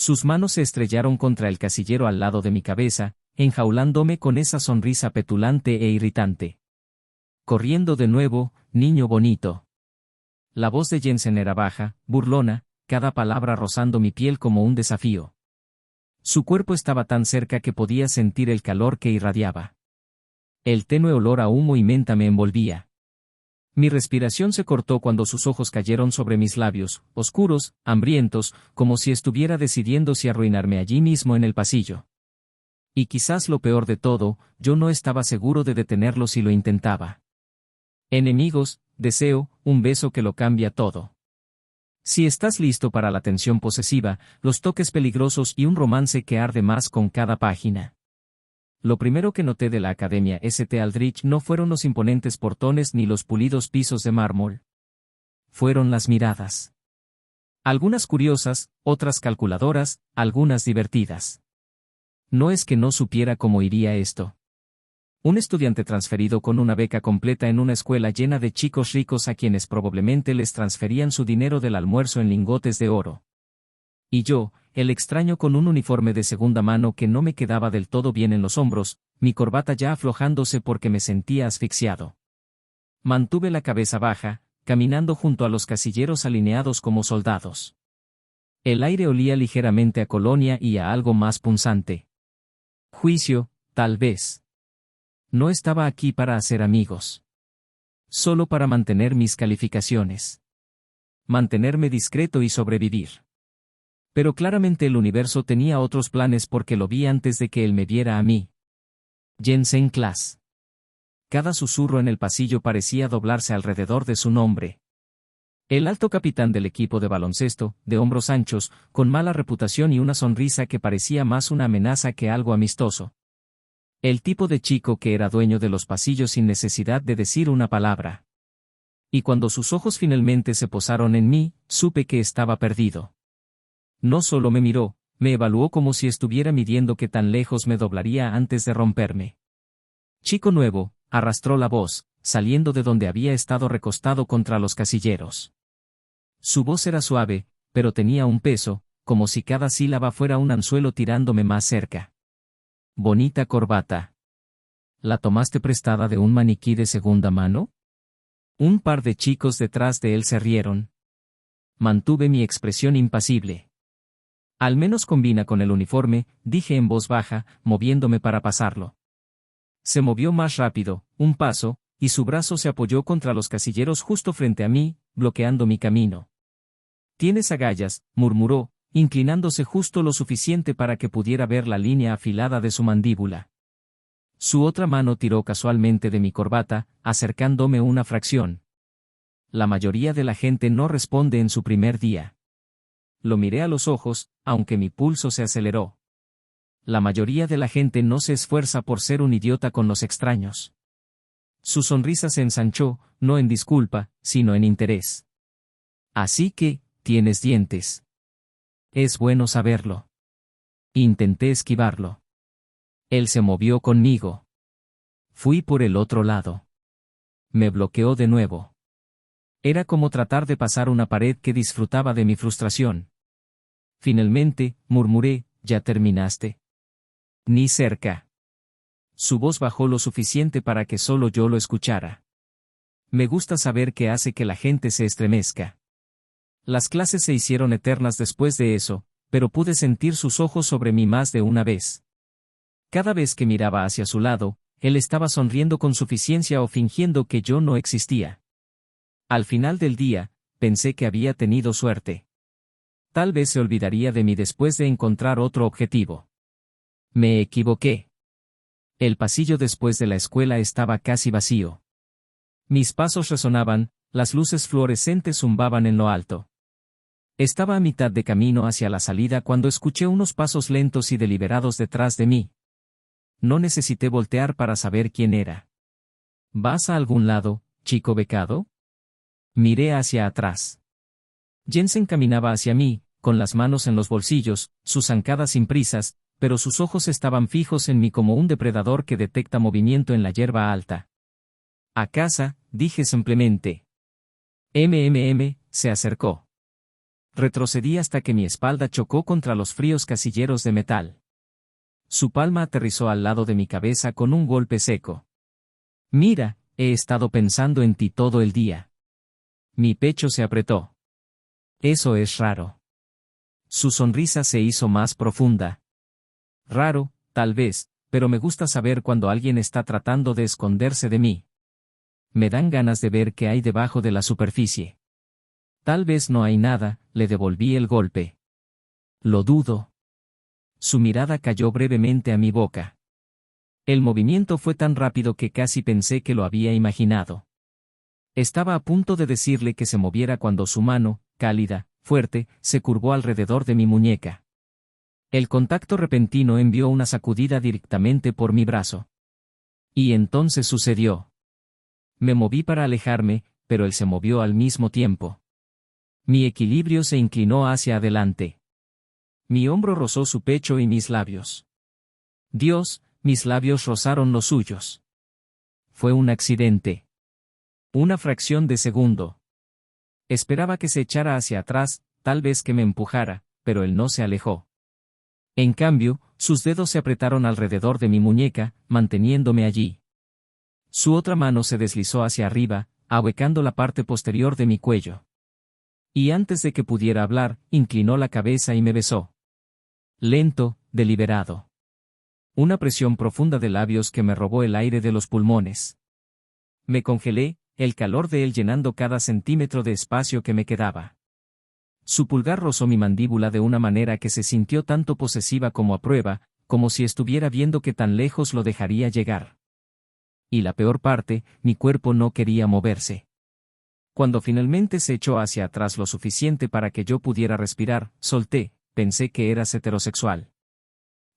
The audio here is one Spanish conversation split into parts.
Sus manos se estrellaron contra el casillero al lado de mi cabeza, enjaulándome con esa sonrisa petulante e irritante. Corriendo de nuevo, niño bonito. La voz de Jensen era baja, burlona, cada palabra rozando mi piel como un desafío. Su cuerpo estaba tan cerca que podía sentir el calor que irradiaba. El tenue olor a humo y menta me envolvía. Mi respiración se cortó cuando sus ojos cayeron sobre mis labios, oscuros, hambrientos, como si estuviera decidiendo si arruinarme allí mismo en el pasillo. Y quizás lo peor de todo, yo no estaba seguro de detenerlo si lo intentaba. Enemigos, deseo, un beso que lo cambia todo. Si estás listo para la tensión posesiva, los toques peligrosos y un romance que arde más con cada página. Lo primero que noté de la Academia St. Aldrich no fueron los imponentes portones ni los pulidos pisos de mármol. Fueron las miradas. Algunas curiosas, otras calculadoras, algunas divertidas. No es que no supiera cómo iría esto. Un estudiante transferido con una beca completa en una escuela llena de chicos ricos a quienes probablemente les transferían su dinero del almuerzo en lingotes de oro. Y yo, el extraño con un uniforme de segunda mano que no me quedaba del todo bien en los hombros, mi corbata ya aflojándose porque me sentía asfixiado. Mantuve la cabeza baja, caminando junto a los casilleros alineados como soldados. El aire olía ligeramente a colonia y a algo más punzante. Juicio, tal vez. No estaba aquí para hacer amigos. Solo para mantener mis calificaciones. Mantenerme discreto y sobrevivir. Pero claramente el universo tenía otros planes porque lo vi antes de que él me viera a mí. Jensen Class. Cada susurro en el pasillo parecía doblarse alrededor de su nombre. El alto capitán del equipo de baloncesto, de hombros anchos, con mala reputación y una sonrisa que parecía más una amenaza que algo amistoso. El tipo de chico que era dueño de los pasillos sin necesidad de decir una palabra. Y cuando sus ojos finalmente se posaron en mí, supe que estaba perdido. No solo me miró, me evaluó como si estuviera midiendo qué tan lejos me doblaría antes de romperme. Chico nuevo, arrastró la voz, saliendo de donde había estado recostado contra los casilleros. Su voz era suave, pero tenía un peso, como si cada sílaba fuera un anzuelo tirándome más cerca. Bonita corbata. ¿La tomaste prestada de un maniquí de segunda mano? Un par de chicos detrás de él se rieron. Mantuve mi expresión impasible. Al menos combina con el uniforme, dije en voz baja, moviéndome para pasarlo. Se movió más rápido, un paso, y su brazo se apoyó contra los casilleros justo frente a mí, bloqueando mi camino. Tienes agallas, murmuró, inclinándose justo lo suficiente para que pudiera ver la línea afilada de su mandíbula. Su otra mano tiró casualmente de mi corbata, acercándome una fracción. La mayoría de la gente no responde en su primer día. Lo miré a los ojos, aunque mi pulso se aceleró. La mayoría de la gente no se esfuerza por ser un idiota con los extraños. Su sonrisa se ensanchó, no en disculpa, sino en interés. Así que, tienes dientes. Es bueno saberlo. Intenté esquivarlo. Él se movió conmigo. Fui por el otro lado. Me bloqueó de nuevo. Era como tratar de pasar una pared que disfrutaba de mi frustración. Finalmente, murmuré, ¿ya terminaste? Ni cerca. Su voz bajó lo suficiente para que solo yo lo escuchara. Me gusta saber qué hace que la gente se estremezca. Las clases se hicieron eternas después de eso, pero pude sentir sus ojos sobre mí más de una vez. Cada vez que miraba hacia su lado, él estaba sonriendo con suficiencia o fingiendo que yo no existía. Al final del día, pensé que había tenido suerte. Tal vez se olvidaría de mí después de encontrar otro objetivo. Me equivoqué. El pasillo después de la escuela estaba casi vacío. Mis pasos resonaban, las luces fluorescentes zumbaban en lo alto. Estaba a mitad de camino hacia la salida cuando escuché unos pasos lentos y deliberados detrás de mí. No necesité voltear para saber quién era. ¿Vas a algún lado, chico becado? Miré hacia atrás. Jensen caminaba hacia mí, con las manos en los bolsillos, sus zancadas sin prisas, pero sus ojos estaban fijos en mí como un depredador que detecta movimiento en la hierba alta. A casa, dije simplemente. Se acercó. Retrocedí hasta que mi espalda chocó contra los fríos casilleros de metal. Su palma aterrizó al lado de mi cabeza con un golpe seco. Mira, he estado pensando en ti todo el día. Mi pecho se apretó. Eso es raro. Su sonrisa se hizo más profunda. Raro, tal vez, pero me gusta saber cuando alguien está tratando de esconderse de mí. Me dan ganas de ver qué hay debajo de la superficie. Tal vez no hay nada, le devolví el golpe. Lo dudo. Su mirada cayó brevemente a mi boca. El movimiento fue tan rápido que casi pensé que lo había imaginado. Estaba a punto de decirle que se moviera cuando su mano, cálida, fuerte, se curvó alrededor de mi muñeca. El contacto repentino envió una sacudida directamente por mi brazo. Y entonces sucedió. Me moví para alejarme, pero él se movió al mismo tiempo. Mi equilibrio se inclinó hacia adelante. Mi hombro rozó su pecho y mis labios. Dios, mis labios rozaron los suyos. Fue un accidente. Una fracción de segundo. Esperaba que se echara hacia atrás, tal vez que me empujara, pero él no se alejó. En cambio, sus dedos se apretaron alrededor de mi muñeca, manteniéndome allí. Su otra mano se deslizó hacia arriba, ahuecando la parte posterior de mi cuello. Y antes de que pudiera hablar, inclinó la cabeza y me besó. Lento, deliberado. Una presión profunda de labios que me robó el aire de los pulmones. Me congelé, el calor de él llenando cada centímetro de espacio que me quedaba. Su pulgar rozó mi mandíbula de una manera que se sintió tanto posesiva como a prueba, como si estuviera viendo qué tan lejos lo dejaría llegar. Y la peor parte, mi cuerpo no quería moverse. Cuando finalmente se echó hacia atrás lo suficiente para que yo pudiera respirar, solté, pensé que eras heterosexual.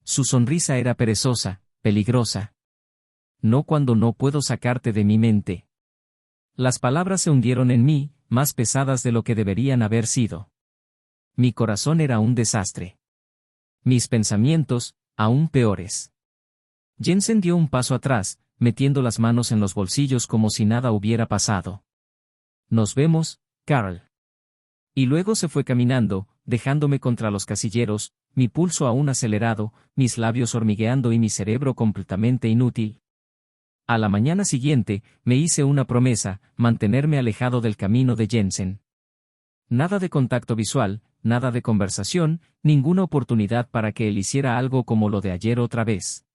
Su sonrisa era perezosa, peligrosa. No cuando no puedo sacarte de mi mente. Las palabras se hundieron en mí, más pesadas de lo que deberían haber sido. Mi corazón era un desastre. Mis pensamientos, aún peores. Jensen dio un paso atrás, metiendo las manos en los bolsillos como si nada hubiera pasado. Nos vemos, Carl. Y luego se fue caminando, dejándome contra los casilleros, mi pulso aún acelerado, mis labios hormigueando y mi cerebro completamente inútil. A la mañana siguiente, me hice una promesa, mantenerme alejado del camino de Jensen. Nada de contacto visual, nada de conversación, ninguna oportunidad para que él hiciera algo como lo de ayer otra vez.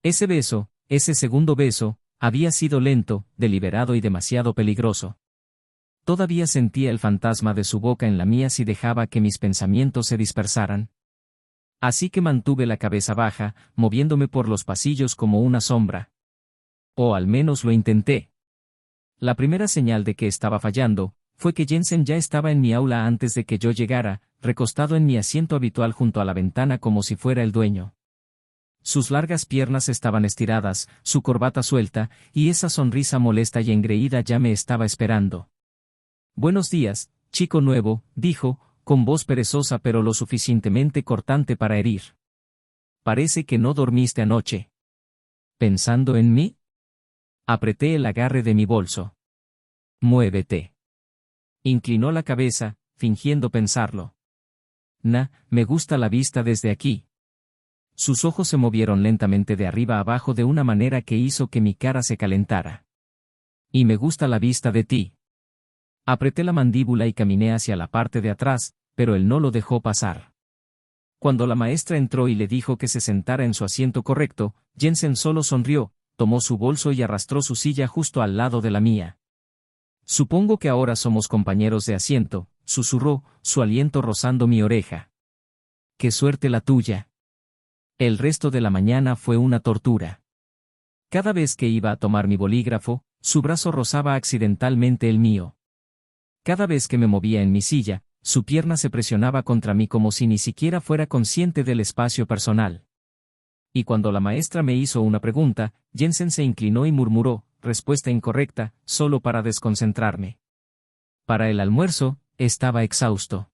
Ese beso, ese segundo beso, había sido lento, deliberado y demasiado peligroso. Todavía sentía el fantasma de su boca en la mía si dejaba que mis pensamientos se dispersaran. Así que mantuve la cabeza baja, moviéndome por los pasillos como una sombra. O al menos lo intenté. La primera señal de que estaba fallando, fue que Jensen ya estaba en mi aula antes de que yo llegara, recostado en mi asiento habitual junto a la ventana como si fuera el dueño. Sus largas piernas estaban estiradas, su corbata suelta, y esa sonrisa molesta y engreída ya me estaba esperando. Buenos días, chico nuevo, dijo, con voz perezosa pero lo suficientemente cortante para herir. Parece que no dormiste anoche. ¿Pensando en mí? Apreté el agarre de mi bolso. Muévete. Inclinó la cabeza, fingiendo pensarlo. Me gusta la vista desde aquí. Sus ojos se movieron lentamente de arriba a abajo de una manera que hizo que mi cara se calentara. Y me gusta la vista de ti. Apreté la mandíbula y caminé hacia la parte de atrás, pero él no lo dejó pasar. Cuando la maestra entró y le dijo que se sentara en su asiento correcto, Jensen solo sonrió, tomó su bolso y arrastró su silla justo al lado de la mía. Supongo que ahora somos compañeros de asiento, susurró, su aliento rozando mi oreja. Qué suerte la tuya. El resto de la mañana fue una tortura. Cada vez que iba a tomar mi bolígrafo, su brazo rozaba accidentalmente el mío. Cada vez que me movía en mi silla, su pierna se presionaba contra mí como si ni siquiera fuera consciente del espacio personal. Y cuando la maestra me hizo una pregunta, Jensen se inclinó y murmuró, respuesta incorrecta, solo para desconcentrarme. Para el almuerzo, estaba exhausto.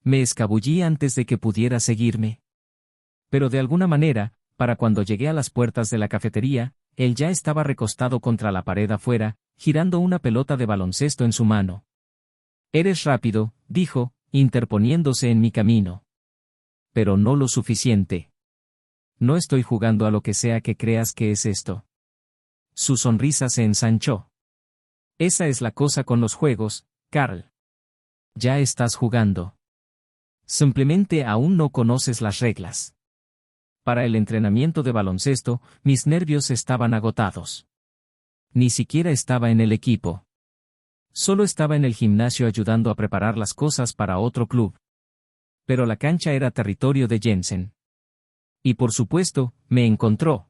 Me escabullí antes de que pudiera seguirme. Pero de alguna manera, para cuando llegué a las puertas de la cafetería, él ya estaba recostado contra la pared afuera, girando una pelota de baloncesto en su mano. Eres rápido, dijo, interponiéndose en mi camino. Pero no lo suficiente. No estoy jugando a lo que sea que creas que es esto. Su sonrisa se ensanchó. Esa es la cosa con los juegos, Carl. Ya estás jugando. Simplemente aún no conoces las reglas. Para el entrenamiento de baloncesto, mis nervios estaban agotados. Ni siquiera estaba en el equipo. Solo estaba en el gimnasio ayudando a preparar las cosas para otro club. Pero la cancha era territorio de Jensen. Y por supuesto, me encontró.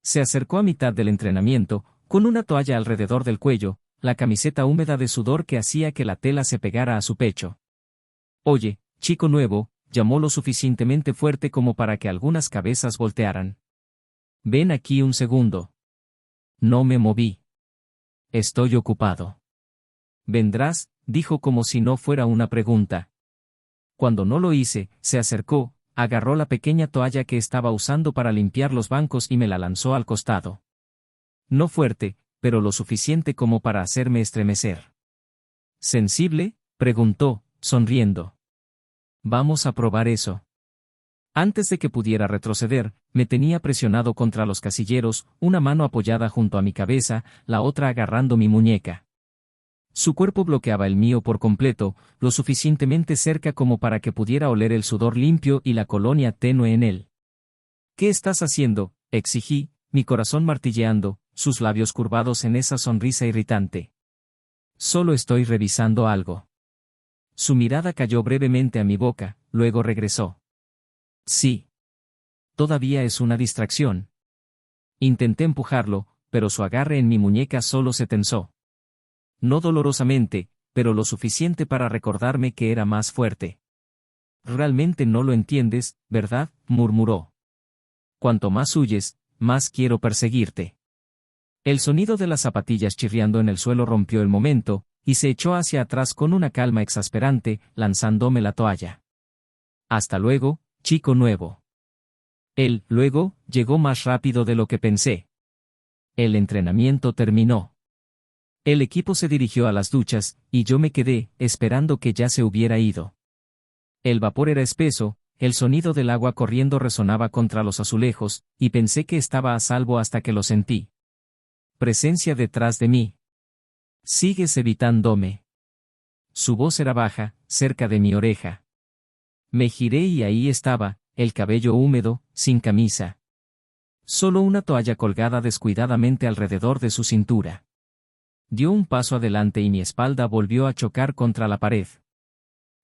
Se acercó a mitad del entrenamiento, con una toalla alrededor del cuello, la camiseta húmeda de sudor que hacía que la tela se pegara a su pecho. Oye, chico nuevo, llamó lo suficientemente fuerte como para que algunas cabezas voltearan. Ven aquí un segundo. No me moví. Estoy ocupado. Vendrás, dijo como si no fuera una pregunta. Cuando no lo hice, se acercó, agarró la pequeña toalla que estaba usando para limpiar los bancos y me la lanzó al costado. No fuerte, pero lo suficiente como para hacerme estremecer. ¿Sensible?, preguntó, sonriendo. Vamos a probar eso. Antes de que pudiera retroceder, me tenía presionado contra los casilleros, una mano apoyada junto a mi cabeza, la otra agarrando mi muñeca. Su cuerpo bloqueaba el mío por completo, lo suficientemente cerca como para que pudiera oler el sudor limpio y la colonia tenue en él. ¿Qué estás haciendo?, exigí, mi corazón martilleando, sus labios curvados en esa sonrisa irritante. Solo estoy revisando algo. Su mirada cayó brevemente a mi boca, luego regresó. Sí. Todavía es una distracción. Intenté empujarlo, pero su agarre en mi muñeca solo se tensó. No dolorosamente, pero lo suficiente para recordarme que era más fuerte. Realmente no lo entiendes, ¿verdad?, murmuró. Cuanto más huyes, más quiero perseguirte. El sonido de las zapatillas chirriando en el suelo rompió el momento, y se echó hacia atrás con una calma exasperante, lanzándome la toalla. Hasta luego, chico nuevo. Él, luego, llegó más rápido de lo que pensé. El entrenamiento terminó. El equipo se dirigió a las duchas, y yo me quedé, esperando que ya se hubiera ido. El vapor era espeso, el sonido del agua corriendo resonaba contra los azulejos, y pensé que estaba a salvo hasta que lo sentí. Presencia detrás de mí. Sigues evitándome. Su voz era baja, cerca de mi oreja. Me giré y ahí estaba, el cabello húmedo, sin camisa. Solo una toalla colgada descuidadamente alrededor de su cintura. Dio un paso adelante y mi espalda volvió a chocar contra la pared.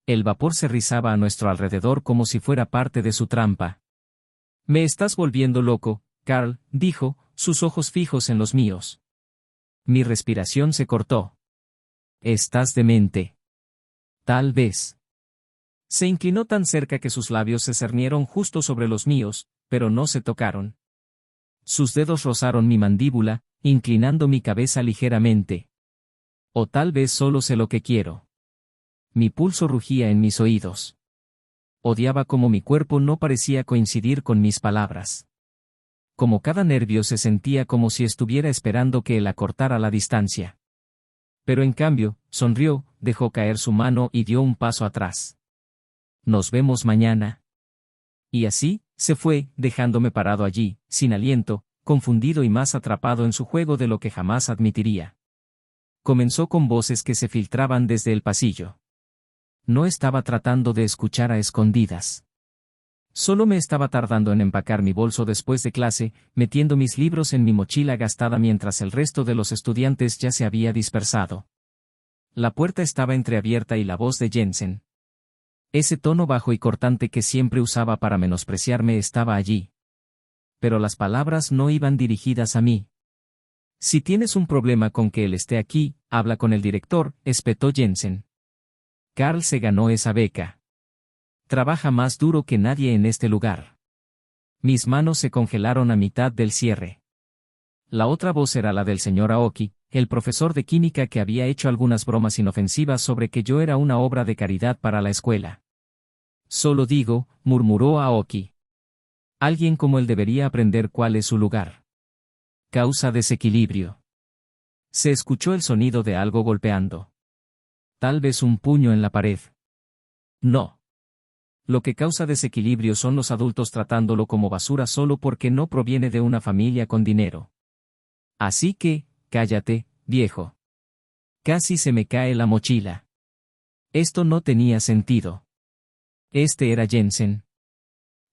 El vapor se rizaba a nuestro alrededor como si fuera parte de su trampa. Me estás volviendo loco, Carl, dijo, sus ojos fijos en los míos. Mi respiración se cortó. Estás demente. Tal vez. Se inclinó tan cerca que sus labios se cernieron justo sobre los míos, pero no se tocaron. Sus dedos rozaron mi mandíbula, inclinando mi cabeza ligeramente. O tal vez solo sé lo que quiero. Mi pulso rugía en mis oídos. Odiaba cómo mi cuerpo no parecía coincidir con mis palabras. Como cada nervio se sentía como si estuviera esperando que él acortara la distancia. Pero en cambio, sonrió, dejó caer su mano y dio un paso atrás. Nos vemos mañana. Y así, se fue, dejándome parado allí, sin aliento, confundido y más atrapado en su juego de lo que jamás admitiría. Comenzó con voces que se filtraban desde el pasillo. No estaba tratando de escuchar a escondidas. Solo me estaba tardando en empacar mi bolso después de clase, metiendo mis libros en mi mochila gastada mientras el resto de los estudiantes ya se había dispersado. La puerta estaba entreabierta y la voz de Jensen. Ese tono bajo y cortante que siempre usaba para menospreciarme estaba allí. Pero las palabras no iban dirigidas a mí. Si tienes un problema con que él esté aquí, habla con el director, espetó Jensen. Carl se ganó esa beca. Trabaja más duro que nadie en este lugar. Mis manos se congelaron a mitad del cierre. La otra voz era la del señor Aoki, el profesor de química que había hecho algunas bromas inofensivas sobre que yo era una obra de caridad para la escuela. Solo digo, murmuró Aoki. Alguien como él debería aprender cuál es su lugar. Causa desequilibrio. Se escuchó el sonido de algo golpeando. Tal vez un puño en la pared. No. Lo que causa desequilibrio son los adultos tratándolo como basura solo porque no proviene de una familia con dinero. Así que, cállate, viejo. Casi se me cae la mochila. Esto no tenía sentido. Este era Jensen.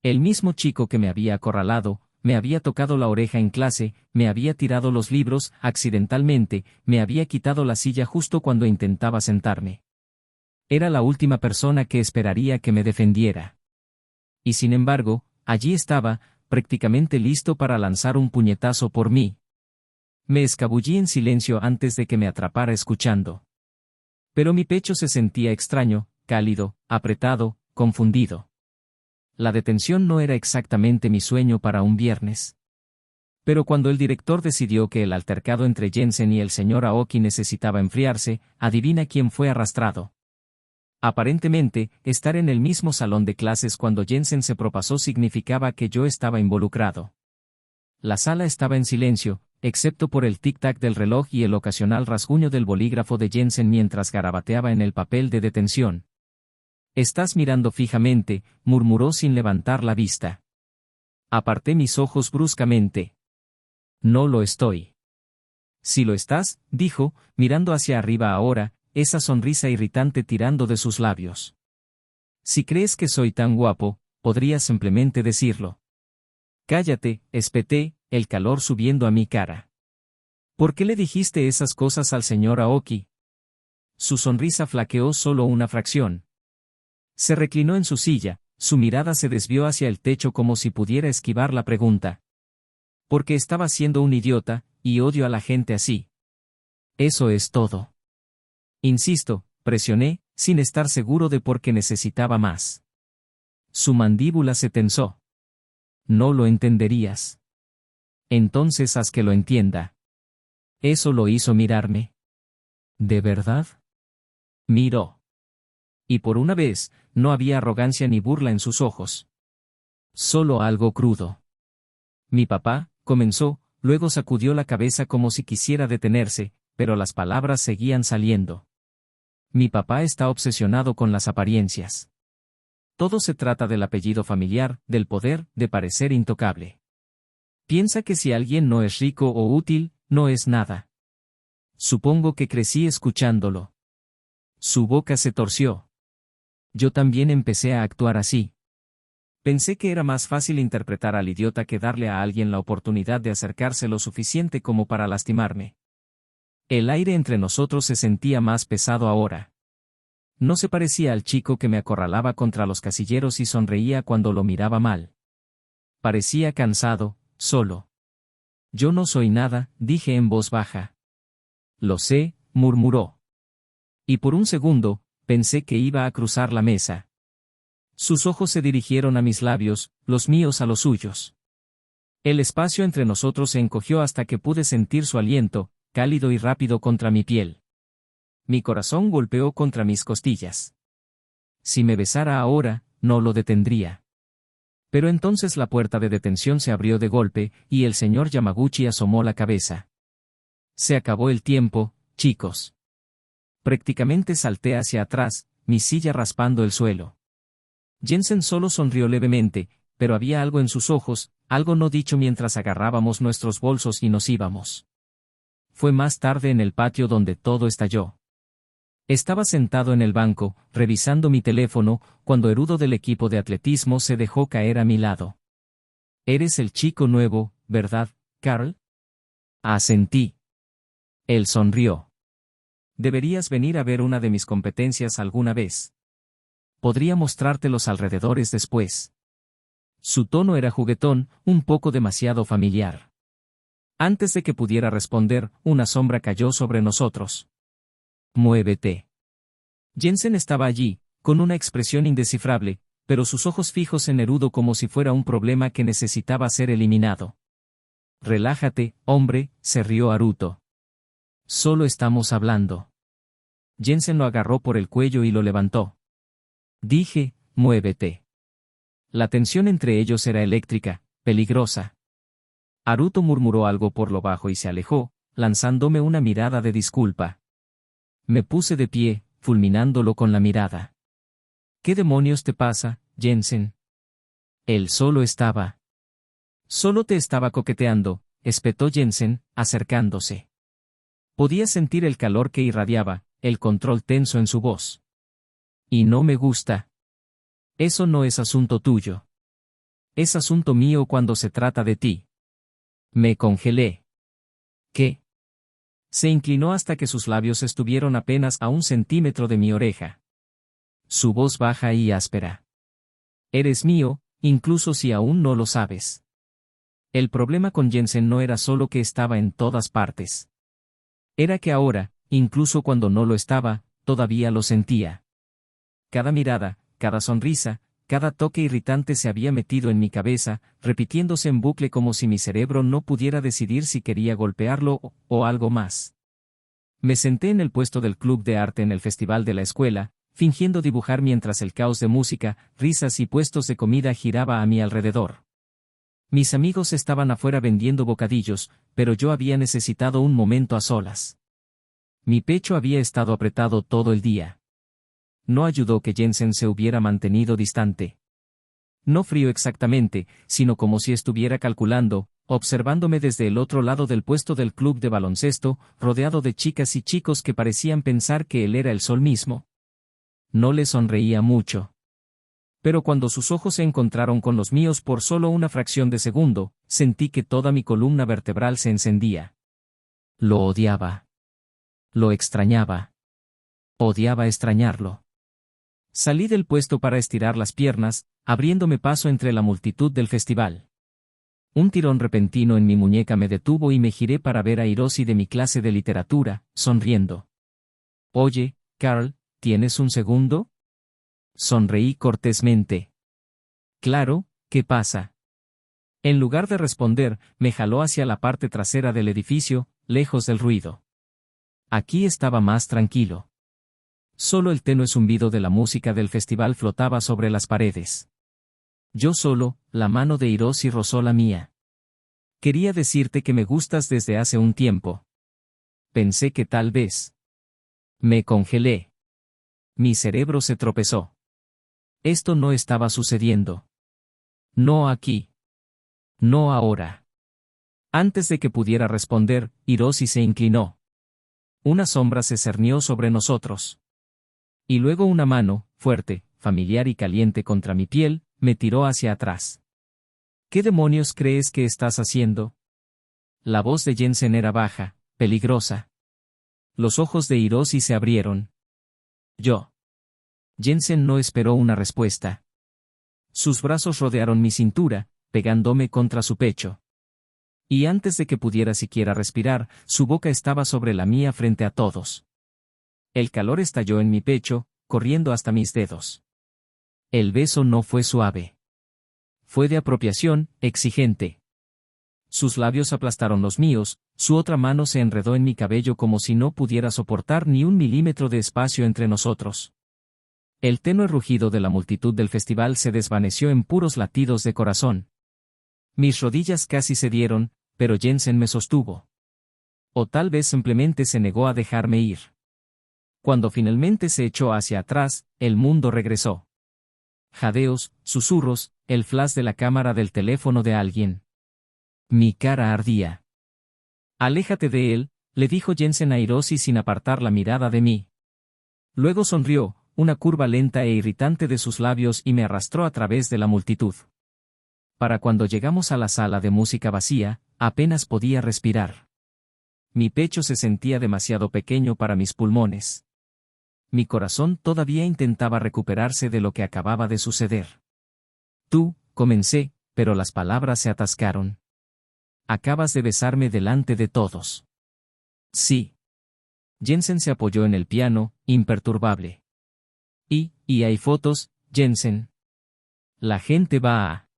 El mismo chico que me había acorralado, me había tocado la oreja en clase, me había tirado los libros, accidentalmente, me había quitado la silla justo cuando intentaba sentarme. Era la última persona que esperaría que me defendiera. Y sin embargo, allí estaba, prácticamente listo para lanzar un puñetazo por mí. Me escabullí en silencio antes de que me atrapara escuchando. Pero mi pecho se sentía extraño, cálido, apretado, confundido. La detención no era exactamente mi sueño para un viernes. Pero cuando el director decidió que el altercado entre Jensen y el señor Aoki necesitaba enfriarse, adivina quién fue arrastrado. Aparentemente, estar en el mismo salón de clases cuando Jensen se propasó significaba que yo estaba involucrado. La sala estaba en silencio, excepto por el tic-tac del reloj y el ocasional rasguño del bolígrafo de Jensen mientras garabateaba en el papel de detención. «Estás mirando fijamente», murmuró sin levantar la vista. Aparté mis ojos bruscamente. «No lo estoy». «Sí lo estás», dijo, mirando hacia arriba ahora, esa sonrisa irritante tirando de sus labios. «Si crees que soy tan guapo, podrías simplemente decirlo». «Cállate», espeté, el calor subiendo a mi cara. «¿Por qué le dijiste esas cosas al señor Aoki?» Su sonrisa flaqueó solo una fracción. Se reclinó en su silla, su mirada se desvió hacia el techo como si pudiera esquivar la pregunta. «Porque estaba siendo un idiota, y odio a la gente así». «Eso es todo». Insisto, presioné, sin estar seguro de por qué necesitaba más. Su mandíbula se tensó. «No lo entenderías». «Entonces haz que lo entienda». Eso lo hizo mirarme. ¿De verdad? Miró. Y por una vez, no había arrogancia ni burla en sus ojos. Solo algo crudo. «Mi papá», comenzó, luego sacudió la cabeza como si quisiera detenerse, pero las palabras seguían saliendo. «Mi papá está obsesionado con las apariencias. Todo se trata del apellido familiar, del poder, de parecer intocable. Piensa que si alguien no es rico o útil, no es nada. Supongo que crecí escuchándolo». Su boca se torció. Yo también empecé a actuar así. Pensé que era más fácil interpretar al idiota que darle a alguien la oportunidad de acercarse lo suficiente como para lastimarme. El aire entre nosotros se sentía más pesado ahora. No se parecía al chico que me acorralaba contra los casilleros y sonreía cuando lo miraba mal. Parecía cansado, solo. «Yo no soy nada», dije en voz baja. «Lo sé», murmuró. Y por un segundo, pensé que iba a cruzar la mesa. Sus ojos se dirigieron a mis labios, los míos a los suyos. El espacio entre nosotros se encogió hasta que pude sentir su aliento, cálido y rápido contra mi piel. Mi corazón golpeó contra mis costillas. Si me besara ahora, no lo detendría. Pero entonces la puerta de detención se abrió de golpe, y el señor Yamaguchi asomó la cabeza. «Se acabó el tiempo, chicos». Prácticamente salté hacia atrás, mi silla raspando el suelo. Jensen solo sonrió levemente, pero había algo en sus ojos, algo no dicho mientras agarrábamos nuestros bolsos y nos íbamos. Fue más tarde en el patio donde todo estalló. Estaba sentado en el banco, revisando mi teléfono, cuando Erudo del equipo de atletismo se dejó caer a mi lado. «Eres el chico nuevo, ¿verdad, Carl?» Asentí. Él sonrió. «Deberías venir a ver una de mis competencias alguna vez. Podría mostrarte los alrededores después». Su tono era juguetón, un poco demasiado familiar. Antes de que pudiera responder, una sombra cayó sobre nosotros. «Muévete». Jensen estaba allí, con una expresión indescifrable, pero sus ojos fijos en Erudo como si fuera un problema que necesitaba ser eliminado. «Relájate, hombre», se rió Haruto. «Solo estamos hablando». Jensen lo agarró por el cuello y lo levantó. Dije, «Muévete». La tensión entre ellos era eléctrica, peligrosa. Haruto murmuró algo por lo bajo y se alejó, lanzándome una mirada de disculpa. Me puse de pie, fulminándolo con la mirada. ¿Qué demonios te pasa, Jensen? Él solo estaba. Solo te estaba coqueteando, espetó Jensen, acercándose. Podía sentir el calor que irradiaba, el control tenso en su voz. Y no me gusta. Eso no es asunto tuyo. Es asunto mío cuando se trata de ti. Me congelé. ¿Qué? Se inclinó hasta que sus labios estuvieron apenas a 1 centímetro de mi oreja. Su voz baja y áspera. Eres mío, incluso si aún no lo sabes. El problema con Jensen no era solo que estaba en todas partes. Era que ahora, incluso cuando no lo estaba, todavía lo sentía. Cada mirada, cada sonrisa, cada toque irritante se había metido en mi cabeza, repitiéndose en bucle como si mi cerebro no pudiera decidir si quería golpearlo o algo más. Me senté en el puesto del club de arte en el festival de la escuela, fingiendo dibujar mientras el caos de música, risas y puestos de comida giraba a mi alrededor. Mis amigos estaban afuera vendiendo bocadillos, pero yo había necesitado un momento a solas. Mi pecho había estado apretado todo el día. No ayudó que Jensen se hubiera mantenido distante. No frío exactamente, sino como si estuviera calculando, observándome desde el otro lado del puesto del club de baloncesto, rodeado de chicas y chicos que parecían pensar que él era el sol mismo. No le sonreía mucho. Pero cuando sus ojos se encontraron con los míos por solo una fracción de segundo, sentí que toda mi columna vertebral se encendía. Lo odiaba. Lo extrañaba. Odiaba extrañarlo. Salí del puesto para estirar las piernas, abriéndome paso entre la multitud del festival. Un tirón repentino en mi muñeca me detuvo y me giré para ver a Hiroshi de mi clase de literatura, sonriendo. Oye, Carl, ¿tienes un segundo? Sonreí cortésmente. Claro, ¿qué pasa? En lugar de responder, me jaló hacia la parte trasera del edificio, lejos del ruido. Aquí estaba más tranquilo. Solo el tenue zumbido de la música del festival flotaba sobre las paredes. Yo solo, la mano de Hiroshi rozó la mía. Quería decirte que me gustas desde hace un tiempo. Pensé que tal vez. Me congelé. Mi cerebro se tropezó. Esto no estaba sucediendo. No aquí. No ahora. Antes de que pudiera responder, Hiroshi se inclinó. Una sombra se cernió sobre nosotros. Y luego una mano, fuerte, familiar y caliente contra mi piel, me tiró hacia atrás. ¿Qué demonios crees que estás haciendo? La voz de Jensen era baja, peligrosa. Los ojos de Hiroshi se abrieron. Yo. Jensen no esperó una respuesta. Sus brazos rodearon mi cintura, pegándome contra su pecho. Y antes de que pudiera siquiera respirar, su boca estaba sobre la mía frente a todos. El calor estalló en mi pecho, corriendo hasta mis dedos. El beso no fue suave. Fue de apropiación, exigente. Sus labios aplastaron los míos, su otra mano se enredó en mi cabello como si no pudiera soportar ni 1 milímetro de espacio entre nosotros. El tenue rugido de la multitud del festival se desvaneció en puros latidos de corazón. Mis rodillas casi cedieron, pero Jensen me sostuvo. O tal vez simplemente se negó a dejarme ir. Cuando finalmente se echó hacia atrás, el mundo regresó. Jadeos, susurros, el flash de la cámara del teléfono de alguien. Mi cara ardía. Aléjate de él, le dijo Jensen a Hiroshi sin apartar la mirada de mí. Luego sonrió, una curva lenta e irritante de sus labios y me arrastró a través de la multitud. Para cuando llegamos a la sala de música vacía, apenas podía respirar. Mi pecho se sentía demasiado pequeño para mis pulmones. Mi corazón todavía intentaba recuperarse de lo que acababa de suceder. Tú, comencé, pero las palabras se atascaron. Acabas de besarme delante de todos. Sí. Jensen se apoyó en el piano, imperturbable. Y hay fotos, Jensen. La gente va a...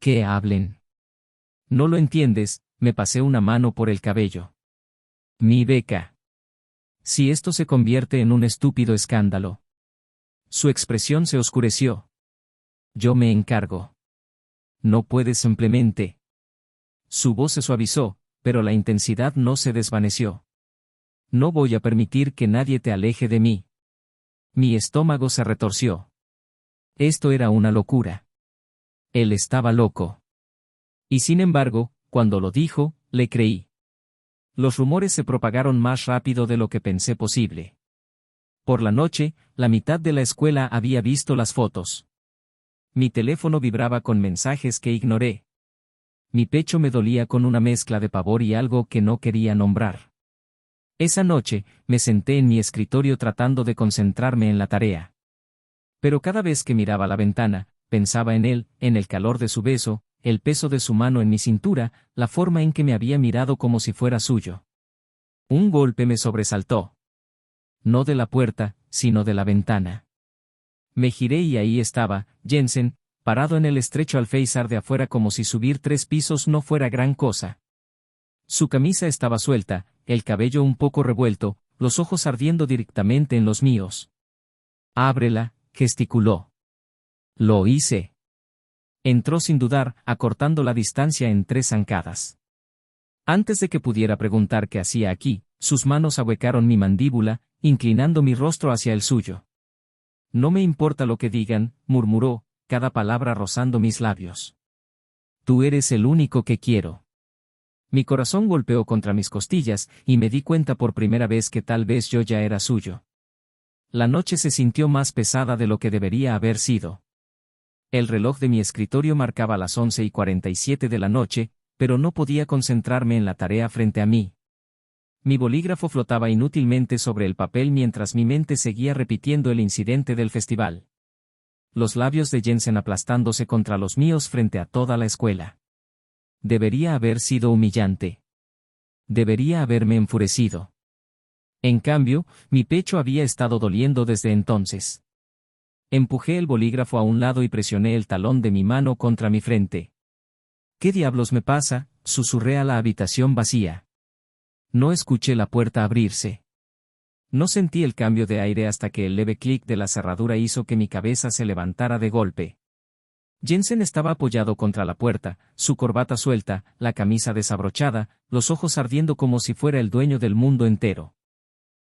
que hablen. No lo entiendes, me pasé una mano por el cabello. Mi beca. Si esto se convierte en un estúpido escándalo. Su expresión se oscureció. Yo me encargo. No puedes simplemente. Su voz se suavizó, pero la intensidad no se desvaneció. No voy a permitir que nadie te aleje de mí. Mi estómago se retorció. Esto era una locura. Él estaba loco. Y sin embargo, cuando lo dijo, le creí. Los rumores se propagaron más rápido de lo que pensé posible. Por la noche, la mitad de la escuela había visto las fotos. Mi teléfono vibraba con mensajes que ignoré. Mi pecho me dolía con una mezcla de pavor y algo que no quería nombrar. Esa noche, me senté en mi escritorio tratando de concentrarme en la tarea. Pero cada vez que miraba la ventana, pensaba en él, en el calor de su beso, el peso de su mano en mi cintura, la forma en que me había mirado como si fuera suyo. Un golpe me sobresaltó. No de la puerta, sino de la ventana. Me giré y ahí estaba, Jensen, parado en el estrecho alféizar de afuera como si subir 3 pisos no fuera gran cosa. Su camisa estaba suelta, el cabello un poco revuelto, los ojos ardiendo directamente en los míos. «Ábrela», gesticuló. Lo hice. Entró sin dudar, acortando la distancia en 3 zancadas. Antes de que pudiera preguntar qué hacía aquí, sus manos ahuecaron mi mandíbula, inclinando mi rostro hacia el suyo. «No me importa lo que digan», murmuró, cada palabra rozando mis labios. «Tú eres el único que quiero». Mi corazón golpeó contra mis costillas, y me di cuenta por primera vez que tal vez yo ya era suyo. La noche se sintió más pesada de lo que debería haber sido. El reloj de mi escritorio marcaba las 11:47 de la noche, pero no podía concentrarme en la tarea frente a mí. Mi bolígrafo flotaba inútilmente sobre el papel mientras mi mente seguía repitiendo el incidente del festival. Los labios de Jensen aplastándose contra los míos frente a toda la escuela. Debería haber sido humillante. Debería haberme enfurecido. En cambio, mi pecho había estado doliendo desde entonces. Empujé el bolígrafo a un lado y presioné el talón de mi mano contra mi frente. «¿Qué diablos me pasa?», susurré a la habitación vacía. No escuché la puerta abrirse. No sentí el cambio de aire hasta que el leve clic de la cerradura hizo que mi cabeza se levantara de golpe. Jensen estaba apoyado contra la puerta, su corbata suelta, la camisa desabrochada, los ojos ardiendo como si fuera el dueño del mundo entero.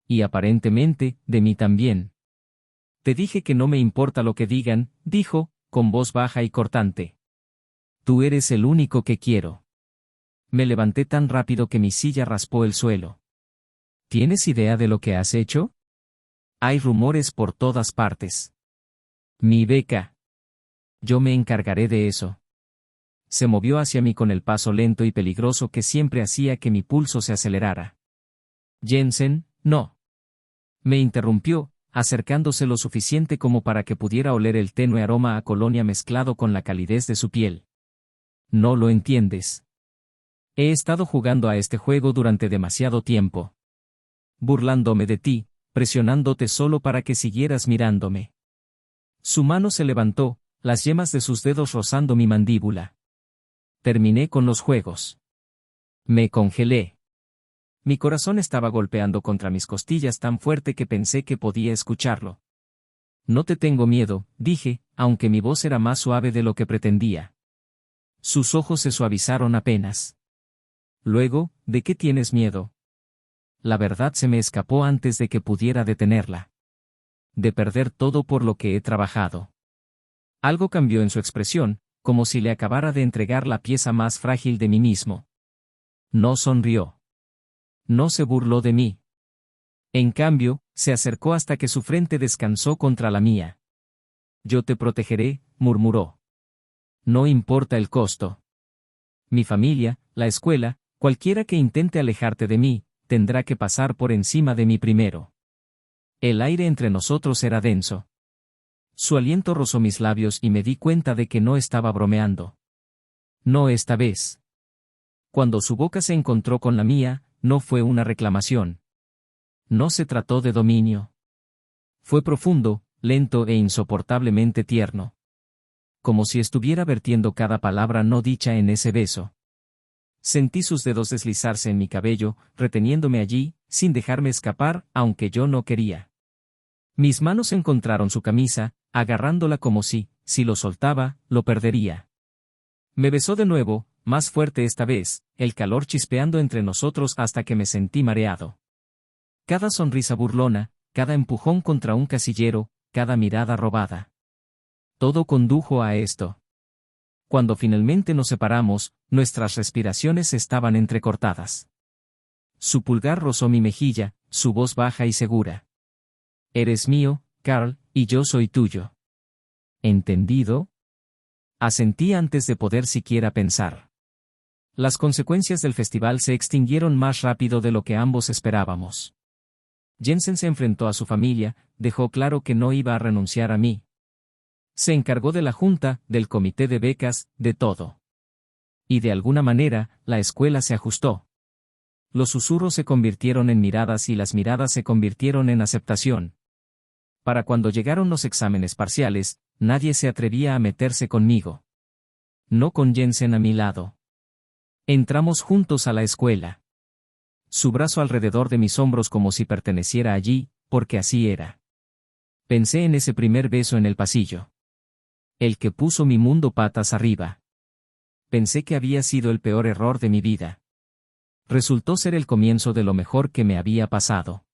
Y aparentemente, de mí también. «Te dije que no me importa lo que digan», dijo, con voz baja y cortante. «Tú eres el único que quiero». Me levanté tan rápido que mi silla raspó el suelo. «¿Tienes idea de lo que has hecho? Hay rumores por todas partes». «Mi beca. Yo me encargaré de eso». Se movió hacia mí con el paso lento y peligroso que siempre hacía que mi pulso se acelerara. «Jensen, no». Me interrumpió, acercándose lo suficiente como para que pudiera oler el tenue aroma a colonia mezclado con la calidez de su piel. «No lo entiendes. He estado jugando a este juego durante demasiado tiempo. Burlándome de ti, presionándote solo para que siguieras mirándome». Su mano se levantó, las yemas de sus dedos rozando mi mandíbula. Terminé con los juegos. Me congelé. Mi corazón estaba golpeando contra mis costillas tan fuerte que pensé que podía escucharlo. «No te tengo miedo», dije, aunque mi voz era más suave de lo que pretendía. Sus ojos se suavizaron apenas. Luego, ¿de qué tienes miedo? La verdad se me escapó antes de que pudiera detenerla. De perder todo por lo que he trabajado. Algo cambió en su expresión, como si le acabara de entregar la pieza más frágil de mí mismo. No sonrió. No se burló de mí. En cambio, se acercó hasta que su frente descansó contra la mía. «Yo te protegeré», murmuró. «No importa el costo. Mi familia, la escuela, cualquiera que intente alejarte de mí, tendrá que pasar por encima de mí primero». El aire entre nosotros era denso. Su aliento rozó mis labios y me di cuenta de que no estaba bromeando. No esta vez. Cuando su boca se encontró con la mía, no fue una reclamación. No se trató de dominio. Fue profundo, lento e insoportablemente tierno. Como si estuviera vertiendo cada palabra no dicha en ese beso. Sentí sus dedos deslizarse en mi cabello, reteniéndome allí, sin dejarme escapar, aunque yo no quería. Mis manos encontraron su camisa, agarrándola como si lo soltaba, lo perdería. Me besó de nuevo, más fuerte esta vez, el calor chispeando entre nosotros hasta que me sentí mareado. Cada sonrisa burlona, cada empujón contra un casillero, cada mirada robada. Todo condujo a esto. Cuando finalmente nos separamos, nuestras respiraciones estaban entrecortadas. Su pulgar rozó mi mejilla, su voz baja y segura. Eres mío, Carl, y yo soy tuyo. ¿Entendido? Asentí antes de poder siquiera pensar. Las consecuencias del festival se extinguieron más rápido de lo que ambos esperábamos. Jensen se enfrentó a su familia, dejó claro que no iba a renunciar a mí. Se encargó de la junta, del comité de becas, de todo. Y de alguna manera, la escuela se ajustó. Los susurros se convirtieron en miradas y las miradas se convirtieron en aceptación. Para cuando llegaron los exámenes parciales, nadie se atrevía a meterse conmigo. No con Jensen a mi lado. Entramos juntos a la escuela. Su brazo alrededor de mis hombros como si perteneciera allí, porque así era. Pensé en ese primer beso en el pasillo. El que puso mi mundo patas arriba. Pensé que había sido el peor error de mi vida. Resultó ser el comienzo de lo mejor que me había pasado.